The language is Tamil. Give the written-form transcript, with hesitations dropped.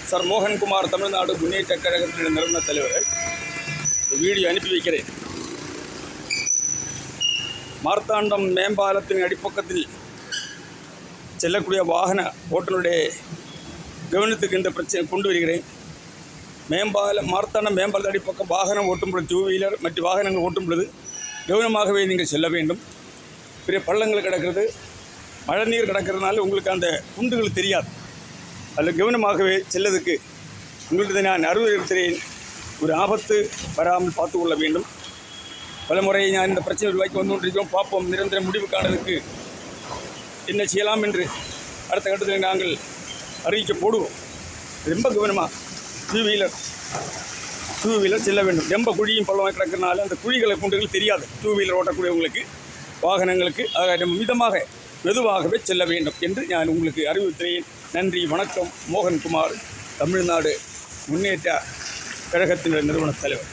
சார் மோகன்குமார் தமிழ்நாடு முன்னேற்ற கழகத்தினுடைய நிறுவன தலைவர். இந்த வீடியோ அனுப்பி வைக்கிறேன். மார்த்தாண்டம் மேம்பாலத்தின் அடிப்பக்கத்தில் செல்லக்கூடிய வாகன ஓட்டுநருடைய கவனத்துக்கு இந்த பிரச்சனை கொண்டு வருகிறேன். மார்த்தாண்டம் மேம்பாலத்தின் அடிப்பக்கம் வாகனம் ஓட்டும் பொழுது, டூ வீலர் மற்ற வாகனங்கள் ஓட்டும் பொழுது கவனமாகவே நீங்கள் செல்ல வேண்டும். பெரிய பள்ளங்கள் கிடக்கிறது, மழை நீர் கிடக்கிறதுனால உங்களுக்கு அந்த குண்டுகள் தெரியாது. அதில் கவனமாகவே செல்லதுக்கு உங்கள்கிட்ட நான் அறிவுறுத்துகிறேன். ஒரு ஆபத்து வராமல் பார்த்து கொள்ள வேண்டும். பல முறை நான் இந்த பிரச்சனை உருவாக்கி வந்து கொண்டிருக்கிறோம். பார்ப்போம், நிரந்தர முடிவு காணலுக்கு என்ன செய்யலாம் என்று அடுத்த கட்டத்தில் நாங்கள் அறிவிக்க போடுவோம். ரொம்ப கவனமாக டூ வீலர் செல்ல வேண்டும். ரொம்ப குழியும் பள்ளமாக கிடக்கிறதுனால அந்த குழிகளை குண்டுகள் தெரியாது டூ வீலர் ஓட்டக்கூடியவங்களுக்கு, வாகனங்களுக்கு. ஆக நம்ம மிதமாக மெதுவாகவே செல்ல வேண்டும் என்று நான் உங்களுக்கு அறிவுறுத்துகிறேன். நன்றி, வணக்கம். மோகன்குமார், தமிழ்நாடு முன்னேற்ற கழகத்தினுடைய நிறுவன தலைவர்.